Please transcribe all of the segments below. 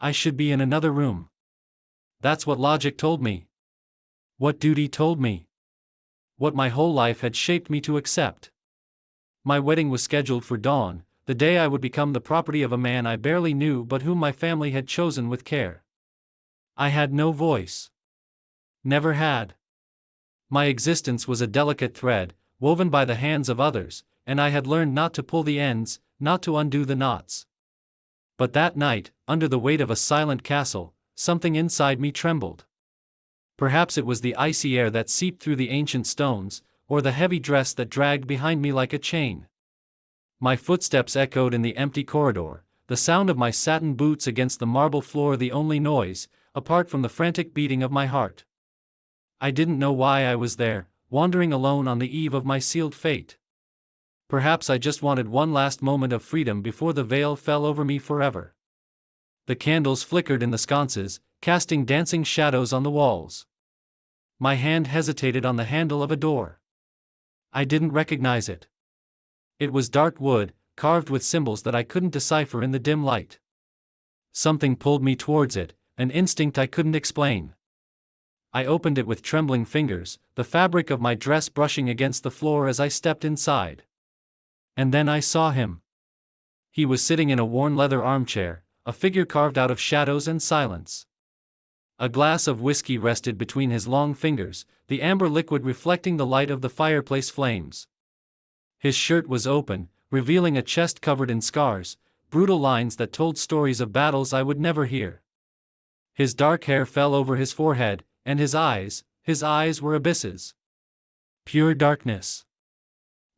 I should be in another room. That's what logic told me. What duty told me. What my whole life had shaped me to accept. My wedding was scheduled for dawn, the day I would become the property of a man I barely knew but whom my family had chosen with care. I had no voice. Never had. My existence was a delicate thread, woven by the hands of others, and I had learned not to pull the ends, not to undo the knots. But that night, under the weight of a silent castle, something inside me trembled. Perhaps it was the icy air that seeped through the ancient stones, or the heavy dress that dragged behind me like a chain. My footsteps echoed in the empty corridor, the sound of my satin boots against the marble floor the only noise, apart from the frantic beating of my heart. I didn't know why I was there, wandering alone on the eve of my sealed fate. Perhaps I just wanted one last moment of freedom before the veil fell over me forever. The candles flickered in the sconces, casting dancing shadows on the walls. My hand hesitated on the handle of a door. I didn't recognize it. It was dark wood, carved with symbols that I couldn't decipher in the dim light. Something pulled me towards it, an instinct I couldn't explain. I opened it with trembling fingers, the fabric of my dress brushing against the floor as I stepped inside. And then I saw him. He was sitting in a worn leather armchair, a figure carved out of shadows and silence. A glass of whiskey rested between his long fingers, the amber liquid reflecting the light of the fireplace flames. His shirt was open, revealing a chest covered in scars, brutal lines that told stories of battles I would never hear. His dark hair fell over his forehead, and his eyes were abysses. Pure darkness.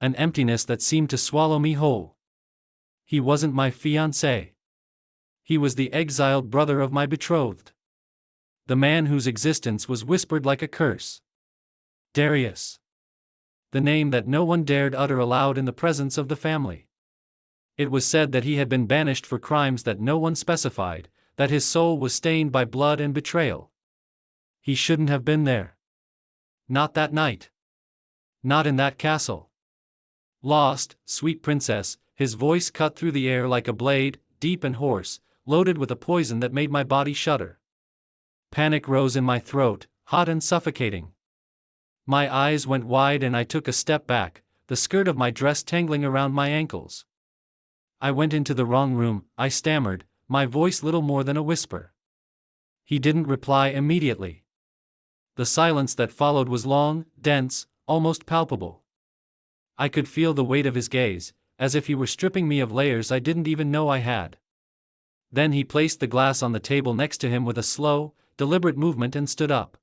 An emptiness that seemed to swallow me whole. He wasn't my fiancé. He was the exiled brother of my betrothed. The man whose existence was whispered like a curse. Darius. The name that no one dared utter aloud in the presence of the family. It was said that he had been banished for crimes that no one specified, that his soul was stained by blood and betrayal. He shouldn't have been there. Not that night. Not in that castle. Lost, sweet princess, his voice cut through the air like a blade, deep and hoarse, loaded with a poison that made my body shudder. Panic rose in my throat, hot and suffocating. My eyes went wide and I took a step back, the skirt of my dress tangling around my ankles. I went into the wrong room, I stammered, my voice little more than a whisper. He didn't reply immediately. The silence that followed was long, dense, almost palpable. I could feel the weight of his gaze, as if he were stripping me of layers I didn't even know I had. Then he placed the glass on the table next to him with a slow, deliberate movement and stood up.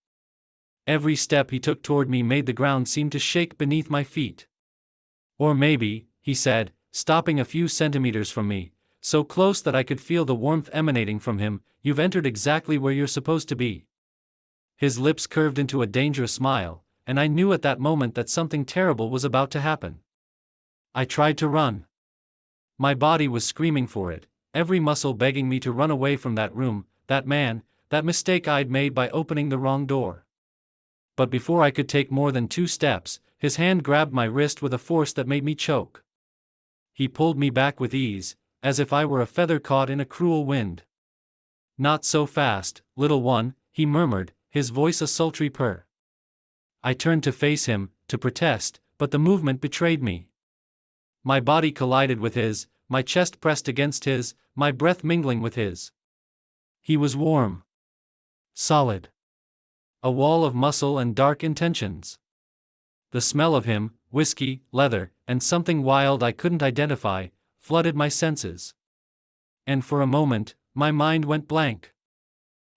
Every step he took toward me made the ground seem to shake beneath my feet. Or maybe, he said, stopping a few centimeters from me, so close that I could feel the warmth emanating from him, you've entered exactly where you're supposed to be. His lips curved into a dangerous smile, and I knew at that moment that something terrible was about to happen. I tried to run. My body was screaming for it, every muscle begging me to run away from that room, that man, that mistake I'd made by opening the wrong door. But before I could take more than 2 steps, his hand grabbed my wrist with a force that made me choke. He pulled me back with ease, as if I were a feather caught in a cruel wind. Not so fast, little one, he murmured, his voice a sultry purr. I turned to face him, to protest, but the movement betrayed me. My body collided with his, my chest pressed against his, my breath mingling with his. He was warm. Solid. A wall of muscle and dark intentions. The smell of him, whiskey, leather, and something wild I couldn't identify, flooded my senses. And for a moment, my mind went blank.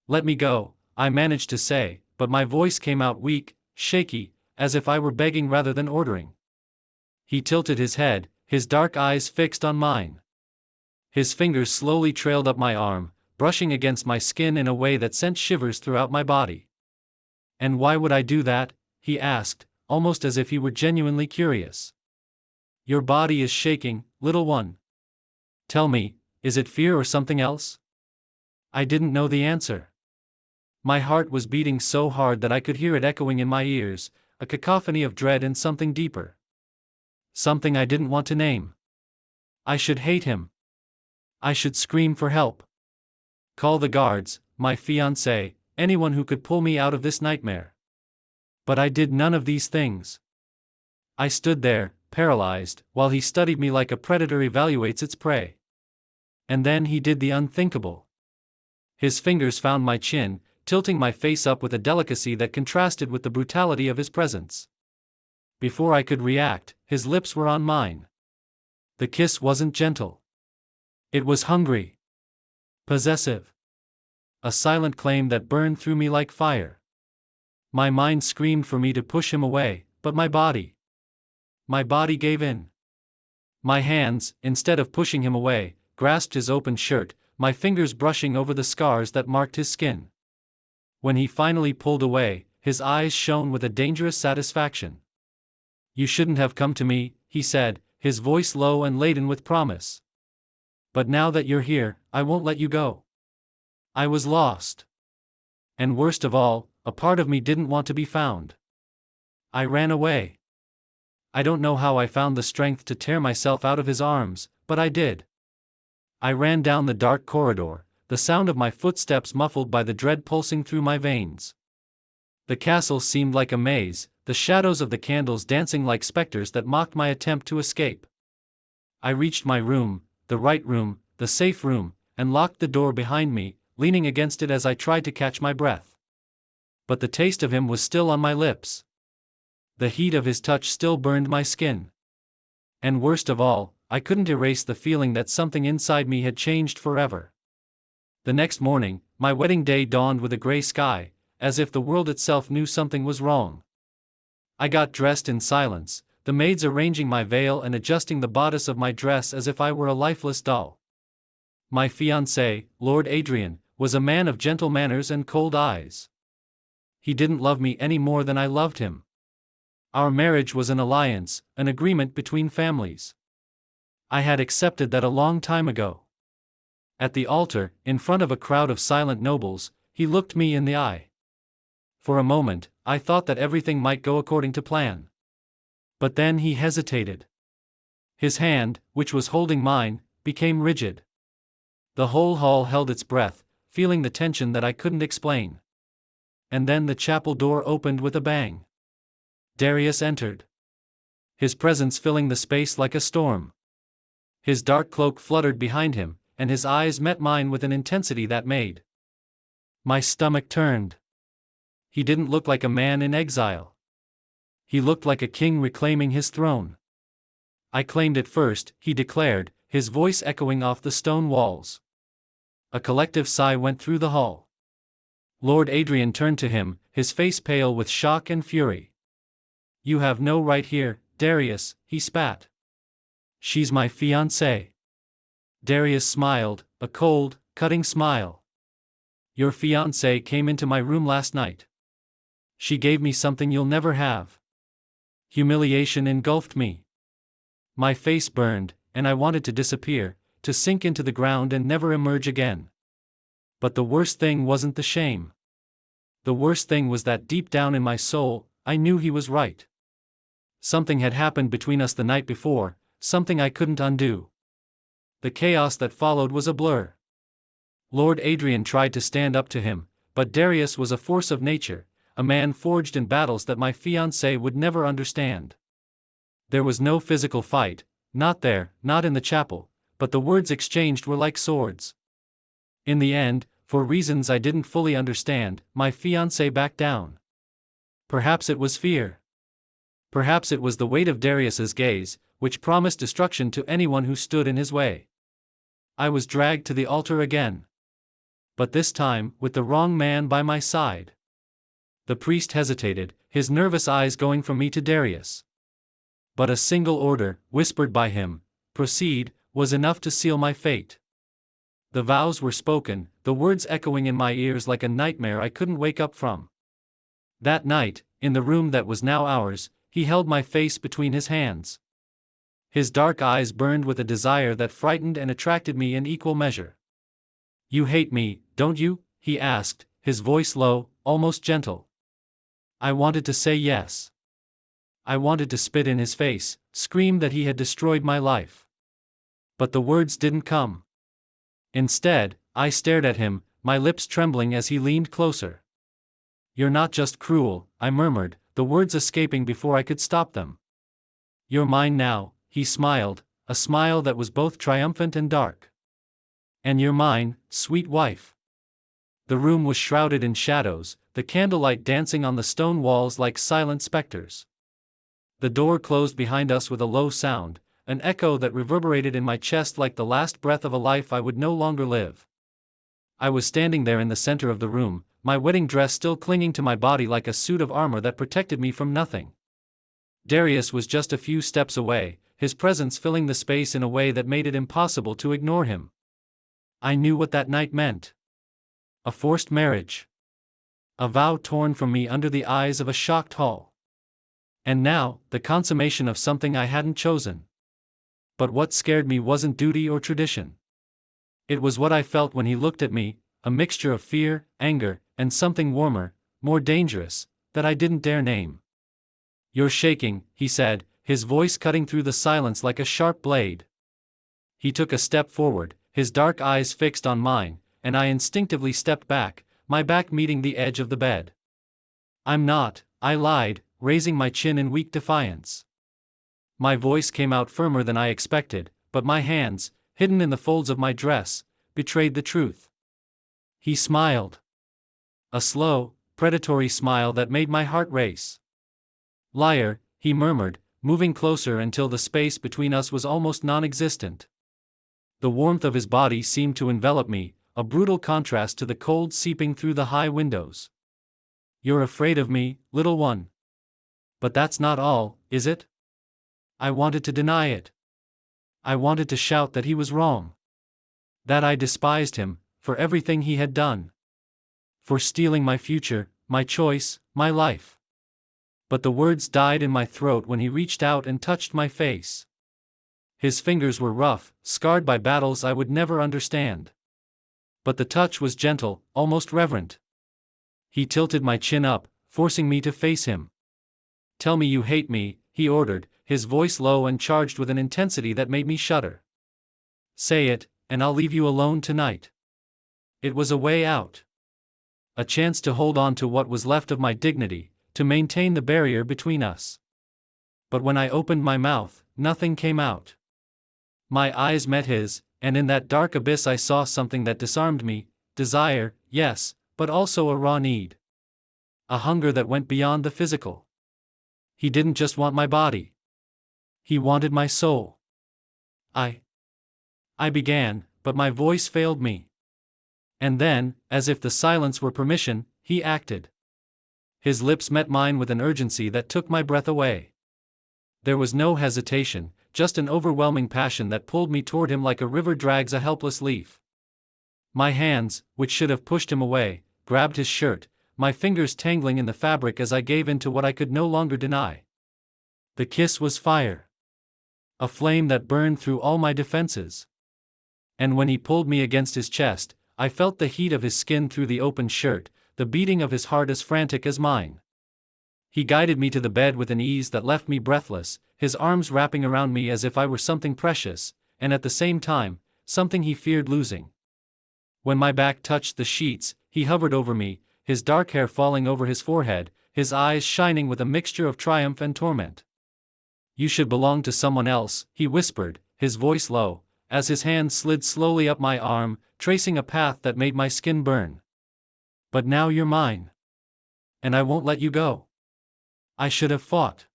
Let me go, I managed to say, but my voice came out weak, shaky, as if I were begging rather than ordering. He tilted his head, his dark eyes fixed on mine. His fingers slowly trailed up my arm, brushing against my skin in a way that sent shivers throughout my body. And why would I do that? He asked, almost as if he were genuinely curious. Your body is shaking, little one. Tell me, is it fear or something else? I didn't know the answer. My heart was beating so hard that I could hear it echoing in my ears, a cacophony of dread and something deeper. Something I didn't want to name. I should hate him. I should scream for help. Call the guards, my fiancé, anyone who could pull me out of this nightmare. But I did none of these things. I stood there, paralyzed, while he studied me like a predator evaluates its prey. And then he did the unthinkable. His fingers found my chin, tilting my face up with a delicacy that contrasted with the brutality of his presence. Before I could react, his lips were on mine. The kiss wasn't gentle. It was hungry. Possessive. A silent claim that burned through me like fire. My mind screamed for me to push him away, but my body gave in. My hands, instead of pushing him away, grasped his open shirt, my fingers brushing over the scars that marked his skin. When he finally pulled away, his eyes shone with a dangerous satisfaction. "You shouldn't have come to me," he said, his voice low and laden with promise. "But now that you're here, I won't let you go." I was lost. And worst of all, a part of me didn't want to be found. I ran away. I don't know how I found the strength to tear myself out of his arms, but I did. I ran down the dark corridor, the sound of my footsteps muffled by the dread pulsing through my veins. The castle seemed like a maze, the shadows of the candles dancing like specters that mocked my attempt to escape. I reached my room, the right room, the safe room, and locked the door behind me, leaning against it as I tried to catch my breath. But the taste of him was still on my lips. The heat of his touch still burned my skin. And worst of all, I couldn't erase the feeling that something inside me had changed forever. The next morning, my wedding day dawned with a gray sky, as if the world itself knew something was wrong. I got dressed in silence, the maids arranging my veil and adjusting the bodice of my dress as if I were a lifeless doll. My fiancé, Lord Adrian, was a man of gentle manners and cold eyes. He didn't love me any more than I loved him. Our marriage was an alliance, an agreement between families. I had accepted that a long time ago. At the altar, in front of a crowd of silent nobles, he looked me in the eye. For a moment, I thought that everything might go according to plan. But then he hesitated. His hand, which was holding mine, became rigid. The whole hall held its breath, feeling the tension that I couldn't explain. And then the chapel door opened with a bang. Darius entered. His presence filling the space like a storm. His dark cloak fluttered behind him, and his eyes met mine with an intensity that made my stomach turned. He didn't look like a man in exile. He looked like a king reclaiming his throne. "I claimed it first," he declared, his voice echoing off the stone walls. A collective sigh went through the hall. Lord Adrian turned to him, his face pale with shock and fury. "You have no right here, Darius," he spat. "She's my fiancée." Darius smiled, a cold, cutting smile. "Your fiancée came into my room last night. She gave me something you'll never have." Humiliation engulfed me. My face burned, and I wanted to disappear, to sink into the ground and never emerge again. But the worst thing wasn't the shame. The worst thing was that deep down in my soul, I knew he was right. Something had happened between us the night before, something I couldn't undo. The chaos that followed was a blur. Lord Adrian tried to stand up to him, but Darius was a force of nature, a man forged in battles that my fiancée would never understand. There was no physical fight, not there, not in the chapel, but the words exchanged were like swords. In the end, for reasons I didn't fully understand, my fiancée backed down. Perhaps it was fear. Perhaps it was the weight of Darius's gaze, which promised destruction to anyone who stood in his way. I was dragged to the altar again. But this time, with the wrong man by my side. The priest hesitated, his nervous eyes going from me to Darius. But a single order, whispered by him, "Proceed," was enough to seal my fate. The vows were spoken, the words echoing in my ears like a nightmare I couldn't wake up from. That night, in the room that was now ours, he held my face between his hands. His dark eyes burned with a desire that frightened and attracted me in equal measure. "You hate me, don't you?" he asked, his voice low, almost gentle. I wanted to say yes. I wanted to spit in his face, scream that he had destroyed my life. But the words didn't come. Instead, I stared at him, my lips trembling as he leaned closer. "You're not just cruel," I murmured, the words escaping before I could stop them. "You're mine now," he smiled, a smile that was both triumphant and dark. "And you're mine, sweet wife." The room was shrouded in shadows, the candlelight dancing on the stone walls like silent specters. The door closed behind us with a low sound, an echo that reverberated in my chest like the last breath of a life I would no longer live. I was standing there in the center of the room, my wedding dress still clinging to my body like a suit of armor that protected me from nothing. Darius was just a few steps away, his presence filling the space in a way that made it impossible to ignore him. I knew what that night meant. A forced marriage. A vow torn from me under the eyes of a shocked hall. And now, the consummation of something I hadn't chosen. But what scared me wasn't duty or tradition. It was what I felt when he looked at me, a mixture of fear, anger, and something warmer, more dangerous, that I didn't dare name. "You're shaking," he said, his voice cutting through the silence like a sharp blade. He took a step forward, his dark eyes fixed on mine, and I instinctively stepped back, my back meeting the edge of the bed. "I'm not," I lied, raising my chin in weak defiance. My voice came out firmer than I expected, but my hands, hidden in the folds of my dress, betrayed the truth. He smiled. A slow, predatory smile that made my heart race. "Liar," he murmured, moving closer until the space between us was almost non-existent. The warmth of his body seemed to envelop me, a brutal contrast to the cold seeping through the high windows. "You're afraid of me, little one. But that's not all, is it?" I wanted to deny it. I wanted to shout that he was wrong. That I despised him, for everything he had done. For stealing my future, my choice, my life. But the words died in my throat when he reached out and touched my face. His fingers were rough, scarred by battles I would never understand. But the touch was gentle, almost reverent. He tilted my chin up, forcing me to face him. "Tell me you hate me," he ordered, his voice low and charged with an intensity that made me shudder. "Say it, and I'll leave you alone tonight." It was a way out. A chance to hold on to what was left of my dignity, to maintain the barrier between us. But when I opened my mouth, nothing came out. My eyes met his, and in that dark abyss I saw something that disarmed me: desire, yes, but also a raw need. A hunger that went beyond the physical. He didn't just want my body. He wanted my soul. I began, but my voice failed me. And then, as if the silence were permission, he acted. His lips met mine with an urgency that took my breath away. There was no hesitation, just an overwhelming passion that pulled me toward him like a river drags a helpless leaf. My hands, which should have pushed him away, grabbed his shirt, my fingers tangling in the fabric as I gave in to what I could no longer deny. The kiss was fire. A flame that burned through all my defenses. And when he pulled me against his chest, I felt the heat of his skin through the open shirt, the beating of his heart as frantic as mine. He guided me to the bed with an ease that left me breathless, his arms wrapping around me as if I were something precious, and at the same time, something he feared losing. When my back touched the sheets, he hovered over me, his dark hair falling over his forehead, his eyes shining with a mixture of triumph and torment. "You should belong to someone else," he whispered, his voice low, as his hand slid slowly up my arm, tracing a path that made my skin burn. "But now you're mine. And I won't let you go." I should have fought.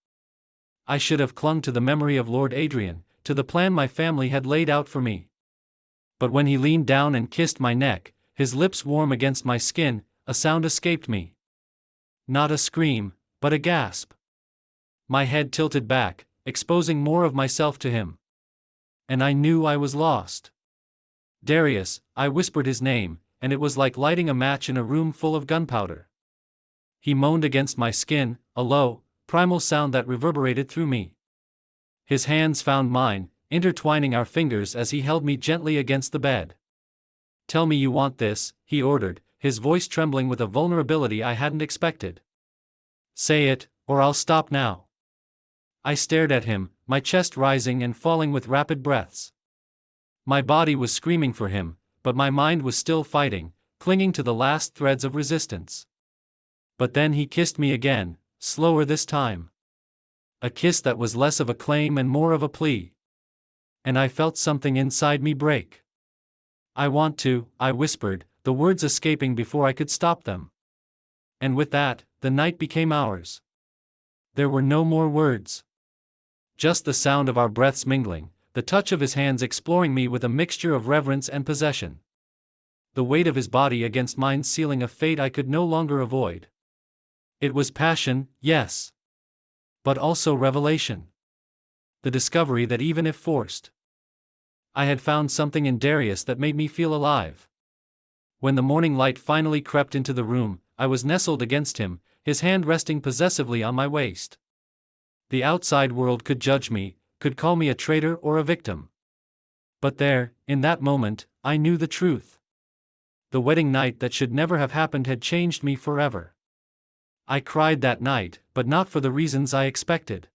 I should have clung to the memory of Lord Adrian, to the plan my family had laid out for me. But when he leaned down and kissed my neck, his lips warm against my skin, a sound escaped me. Not a scream, but a gasp. My head tilted back, exposing more of myself to him. And I knew I was lost. "Darius," I whispered his name, and it was like lighting a match in a room full of gunpowder. He moaned against my skin, a low, primal sound that reverberated through me. His hands found mine, intertwining our fingers as he held me gently against the bed. "Tell me you want this," he ordered, his voice trembling with a vulnerability I hadn't expected. "Say it, or I'll stop now." I stared at him, my chest rising and falling with rapid breaths. My body was screaming for him, but my mind was still fighting, clinging to the last threads of resistance. But then he kissed me again, slower this time. A kiss that was less of a claim and more of a plea. And I felt something inside me break. "I want to," I whispered, the words escaping before I could stop them. And with that, the night became ours. There were no more words. Just the sound of our breaths mingling, the touch of his hands exploring me with a mixture of reverence and possession. The weight of his body against mine sealing a fate I could no longer avoid. It was passion, yes. But also revelation. The discovery that even if forced, I had found something in Darius that made me feel alive. When the morning light finally crept into the room, I was nestled against him, his hand resting possessively on my waist. The outside world could judge me, could call me a traitor or a victim. But there, in that moment, I knew the truth. The wedding night that should never have happened had changed me forever. I cried that night, but not for the reasons I expected.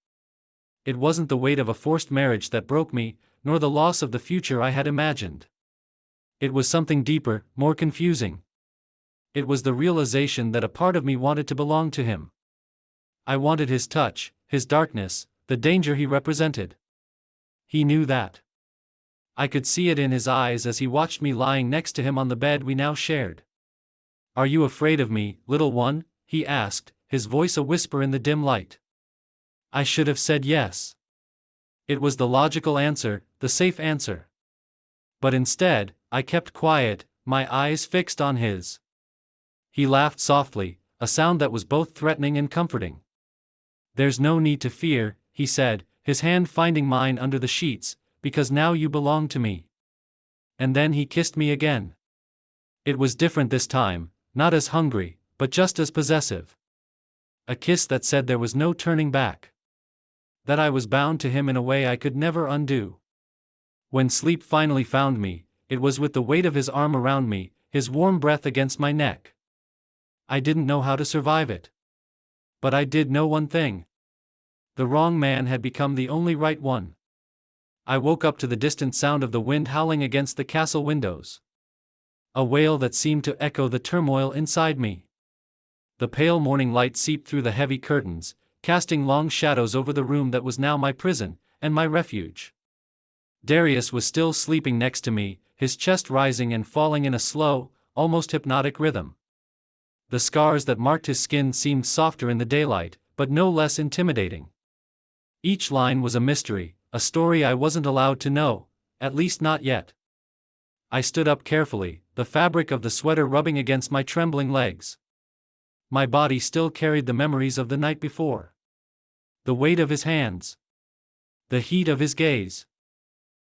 It wasn't the weight of a forced marriage that broke me, nor the loss of the future I had imagined. It was something deeper, more confusing. It was the realization that a part of me wanted to belong to him. I wanted his touch, his darkness, the danger he represented. He knew that. I could see it in his eyes as he watched me lying next to him on the bed we now shared. "Are you afraid of me, little one?" he asked, his voice a whisper in the dim light. I should have said yes. It was the logical answer, the safe answer. But instead, I kept quiet, my eyes fixed on his. He laughed softly, a sound that was both threatening and comforting. "There's no need to fear," he said, his hand finding mine under the sheets, "because now you belong to me." And then he kissed me again. It was different this time, not as hungry, but just as possessive. A kiss that said there was no turning back. That I was bound to him in a way I could never undo. When sleep finally found me, it was with the weight of his arm around me, his warm breath against my neck. I didn't know how to survive it. But I did know one thing. The wrong man had become the only right one. I woke up to the distant sound of the wind howling against the castle windows. A wail that seemed to echo the turmoil inside me. The pale morning light seeped through the heavy curtains, casting long shadows over the room that was now my prison, and my refuge. Darius was still sleeping next to me, his chest rising and falling in a slow, almost hypnotic rhythm. The scars that marked his skin seemed softer in the daylight, but no less intimidating. Each line was a mystery, a story I wasn't allowed to know, at least not yet. I stood up carefully, the fabric of the sweater rubbing against my trembling legs. My body still carried the memories of the night before. The weight of his hands. The heat of his gaze.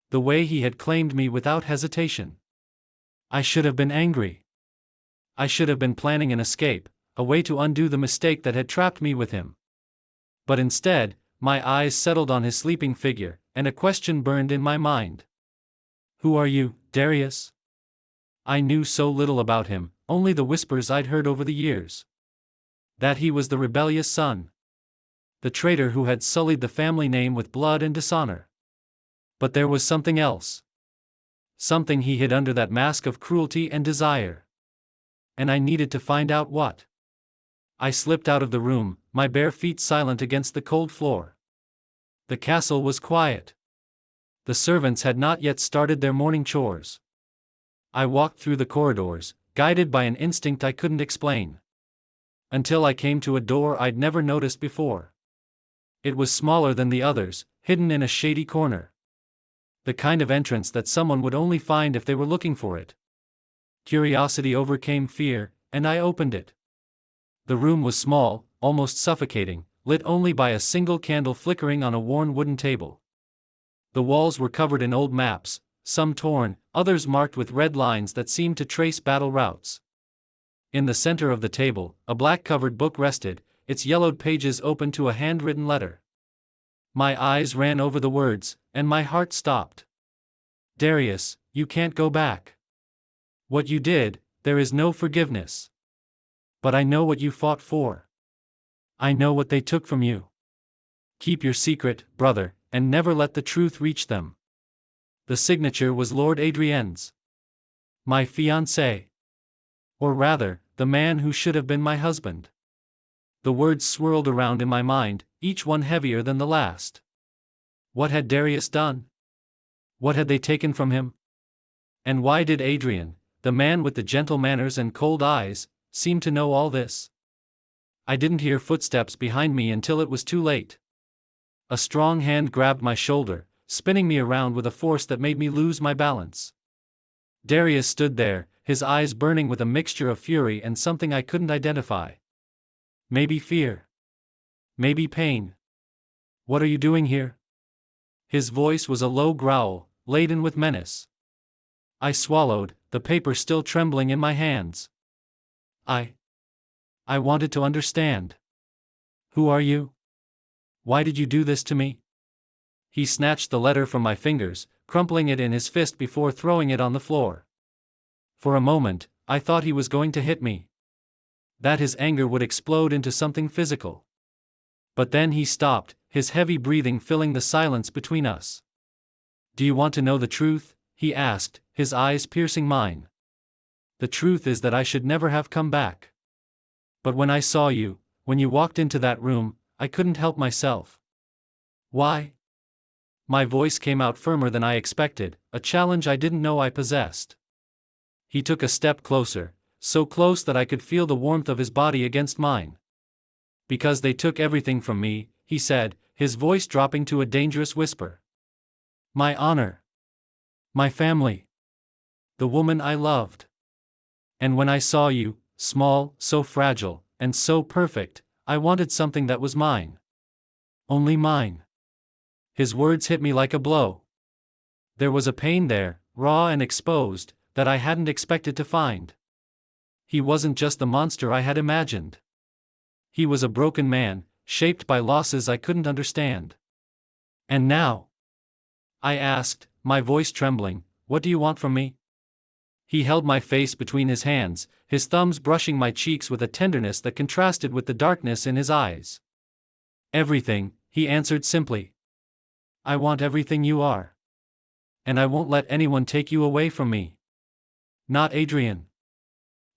The way he had claimed me without hesitation. I should have been angry. I should have been planning an escape, a way to undo the mistake that had trapped me with him. But instead, my eyes settled on his sleeping figure, and a question burned in my mind. "Who are you, Darius?" I knew so little about him, only the whispers I'd heard over the years. That he was the rebellious son. The traitor who had sullied the family name with blood and dishonor. But there was something else. Something he hid under that mask of cruelty and desire. And I needed to find out what. I slipped out of the room, my bare feet silent against the cold floor. The castle was quiet. The servants had not yet started their morning chores. I walked through the corridors, guided by an instinct I couldn't explain. Until I came to a door I'd never noticed before. It was smaller than the others, hidden in a shady corner. The kind of entrance that someone would only find if they were looking for it. Curiosity overcame fear, and I opened it. The room was small, almost suffocating, lit only by a single candle flickering on a worn wooden table. The walls were covered in old maps, some torn, others marked with red lines that seemed to trace battle routes. In the center of the table, a black-covered book rested, its yellowed pages open to a handwritten letter. My eyes ran over the words, and my heart stopped. "Darius, you can't go back. What you did, there is no forgiveness. But I know what you fought for. I know what they took from you. Keep your secret, brother, and never let the truth reach them." The signature was Lord Adrienne's. My fiancé. Or rather, the man who should have been my husband. The words swirled around in my mind, each one heavier than the last. What had Darius done? What had they taken from him? And why did Adrian, the man with the gentle manners and cold eyes, seem to know all this? I didn't hear footsteps behind me until it was too late. A strong hand grabbed my shoulder, spinning me around with a force that made me lose my balance. Darius stood there, his eyes burning with a mixture of fury and something I couldn't identify. Maybe fear. Maybe pain. What are you doing here? His voice was a low growl, laden with menace. I swallowed, the paper still trembling in my hands. I wanted to understand. Who are you? Why did you do this to me? He snatched the letter from my fingers, crumpling it in his fist before throwing it on the floor. For a moment, I thought he was going to hit me. That his anger would explode into something physical. But then he stopped, his heavy breathing filling the silence between us. Do you want to know the truth? He asked, his eyes piercing mine. The truth is that I should never have come back. But when I saw you, when you walked into that room, I couldn't help myself. Why? My voice came out firmer than I expected, a challenge I didn't know I possessed. He took a step closer, so close that I could feel the warmth of his body against mine. Because they took everything from me, he said, his voice dropping to a dangerous whisper. My honor. My family. The woman I loved. And when I saw you, small, so fragile, and so perfect, I wanted something that was mine. Only mine. His words hit me like a blow. There was a pain there, raw and exposed, that I hadn't expected to find. He wasn't just the monster I had imagined. He was a broken man, shaped by losses I couldn't understand. And now? I asked, my voice trembling, what do you want from me? He held my face between his hands, his thumbs brushing my cheeks with a tenderness that contrasted with the darkness in his eyes. Everything, he answered simply. I want everything you are. And I won't let anyone take you away from me. Not Adrian.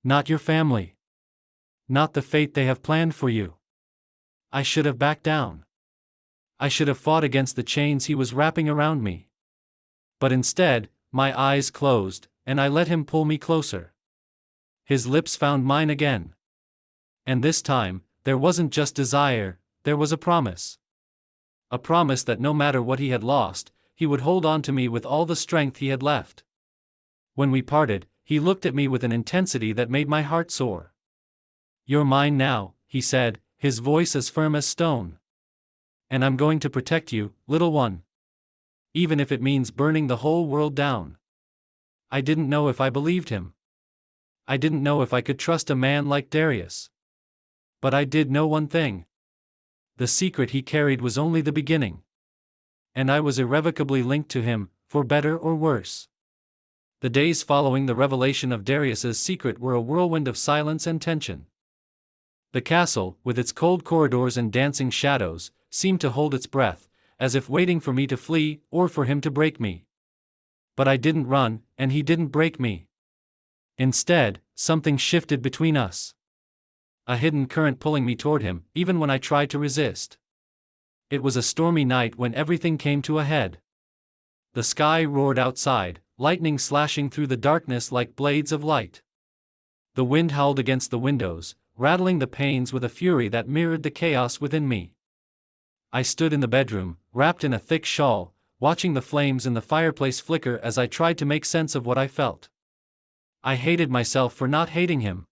Not your family. Not the fate they have planned for you. I should have backed down. I should have fought against the chains he was wrapping around me. But instead, my eyes closed, and I let him pull me closer. His lips found mine again. And this time, there wasn't just desire, there was a promise. A promise that no matter what he had lost, he would hold on to me with all the strength he had left. When we parted, he looked at me with an intensity that made my heart soar. You're mine now, he said, his voice as firm as stone. And I'm going to protect you, little one. Even if it means burning the whole world down. I didn't know if I believed him. I didn't know if I could trust a man like Darius. But I did know one thing. The secret he carried was only the beginning. And I was irrevocably linked to him, for better or worse. The days following the revelation of Darius's secret were a whirlwind of silence and tension. The castle, with its cold corridors and dancing shadows, seemed to hold its breath, as if waiting for me to flee or for him to break me. But I didn't run, and he didn't break me. Instead, something shifted between us. A hidden current pulling me toward him, even when I tried to resist. It was a stormy night when everything came to a head. The sky roared outside, lightning slashing through the darkness like blades of light. The wind howled against the windows, rattling the panes with a fury that mirrored the chaos within me. I stood in the bedroom, wrapped in a thick shawl, watching the flames in the fireplace flicker as I tried to make sense of what I felt. I hated myself for not hating him.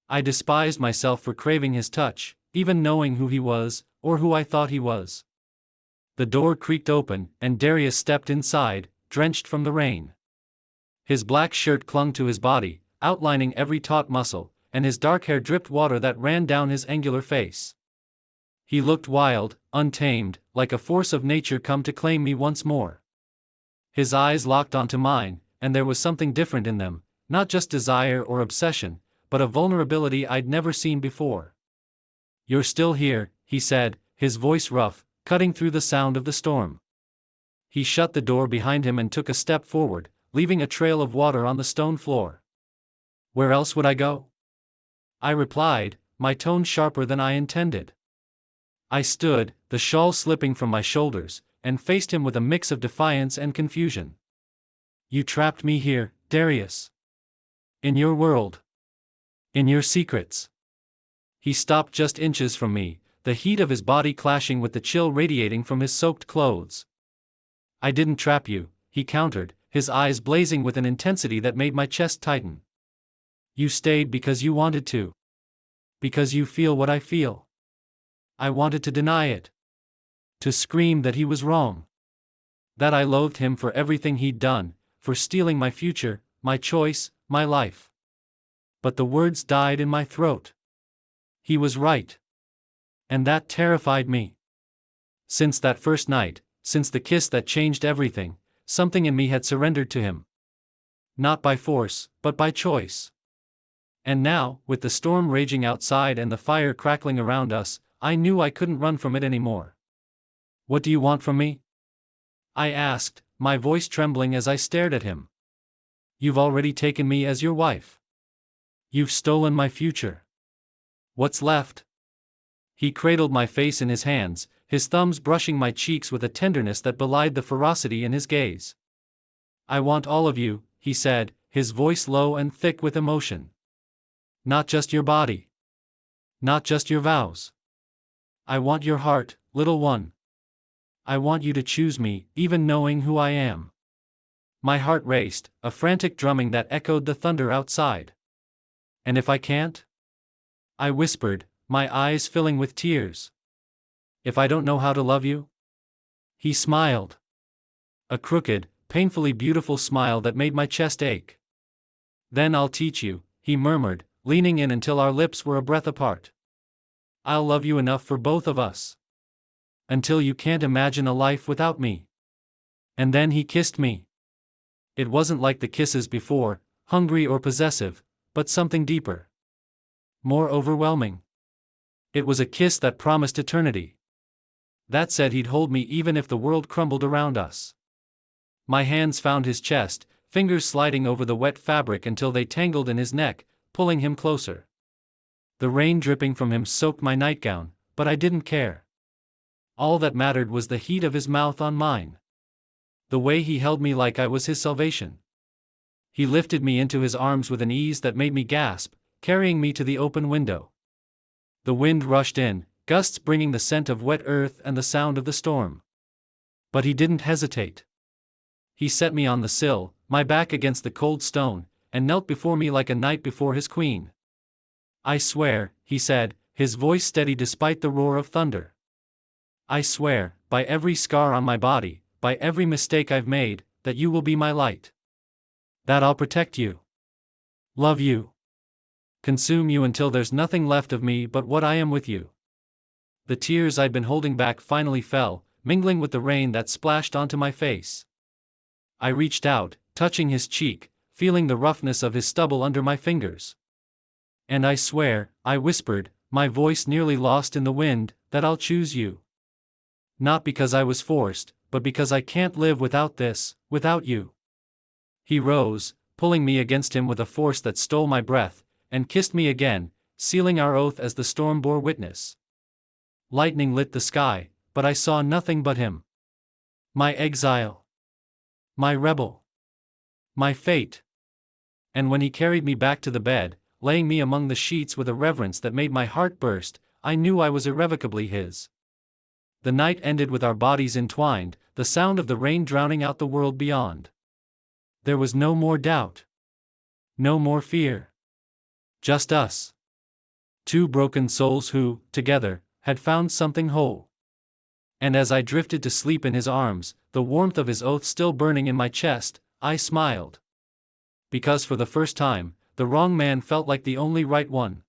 I despised myself for craving his touch, even knowing who he was, or who I thought he was. The door creaked open, and Darius stepped inside, drenched from the rain. His black shirt clung to his body, outlining every taut muscle, and his dark hair dripped water that ran down his angular face. He looked wild, untamed, like a force of nature come to claim me once more. His eyes locked onto mine, and there was something different in them, not just desire or obsession, but a vulnerability I'd never seen before. You're still here, he said, his voice rough, cutting through the sound of the storm. He shut the door behind him and took a step forward, leaving a trail of water on the stone floor. Where else would I go? I replied, my tone sharper than I intended. I stood, the shawl slipping from my shoulders, and faced him with a mix of defiance and confusion. You trapped me here, Darius. In your world. In your secrets. He stopped just inches from me, the heat of his body clashing with the chill radiating from his soaked clothes. I didn't trap you, he countered, his eyes blazing with an intensity that made my chest tighten. You stayed because you wanted to. Because you feel what I feel. I wanted to deny it. To scream that he was wrong. That I loathed him for everything he'd done, for stealing my future, my choice, my life. But the words died in my throat. He was right. And that terrified me. Since that first night, since the kiss that changed everything, something in me had surrendered to him. Not by force, but by choice. And now, with the storm raging outside and the fire crackling around us, I knew I couldn't run from it anymore. What do you want from me? I asked, my voice trembling as I stared at him. You've already taken me as your wife. You've stolen my future. What's left? He cradled my face in his hands, his thumbs brushing my cheeks with a tenderness that belied the ferocity in his gaze. I want all of you, he said, his voice low and thick with emotion. Not just your body. Not just your vows. I want your heart, little one. I want you to choose me, even knowing who I am. My heart raced, a frantic drumming that echoed the thunder outside. And if I can't? I whispered, my eyes filling with tears. If I don't know how to love you? He smiled. A crooked, painfully beautiful smile that made my chest ache. Then I'll teach you, he murmured, leaning in until our lips were a breath apart. I'll love you enough for both of us. Until you can't imagine a life without me. And then he kissed me. It wasn't like the kisses before, hungry or possessive, but something deeper. More overwhelming. It was a kiss that promised eternity. That said he'd hold me even if the world crumbled around us. My hands found his chest, fingers sliding over the wet fabric until they tangled in his neck, pulling him closer. The rain dripping from him soaked my nightgown, but I didn't care. All that mattered was the heat of his mouth on mine. The way he held me like I was his salvation. He lifted me into his arms with an ease that made me gasp, carrying me to the open window. The wind rushed in, gusts bringing the scent of wet earth and the sound of the storm. But he didn't hesitate. He set me on the sill, my back against the cold stone, and knelt before me like a knight before his queen. I swear, he said, his voice steady despite the roar of thunder. I swear, by every scar on my body, by every mistake I've made, that you will be my light. That I'll protect you. Love you. Consume you until there's nothing left of me but what I am with you. The tears I'd been holding back finally fell, mingling with the rain that splashed onto my face. I reached out, touching his cheek, feeling the roughness of his stubble under my fingers. And I swear, I whispered, my voice nearly lost in the wind, that I'll choose you. Not because I was forced, but because I can't live without this, without you. He rose, pulling me against him with a force that stole my breath, and kissed me again, sealing our oath as the storm bore witness. Lightning lit the sky, but I saw nothing but him. My exile. My rebel. My fate. And when he carried me back to the bed, laying me among the sheets with a reverence that made my heart burst, I knew I was irrevocably his. The night ended with our bodies entwined, the sound of the rain drowning out the world beyond. There was no more doubt. No more fear. Just us. Two broken souls who, together, had found something whole. And as I drifted to sleep in his arms, the warmth of his oath still burning in my chest, I smiled. Because for the first time, the wrong man felt like the only right one.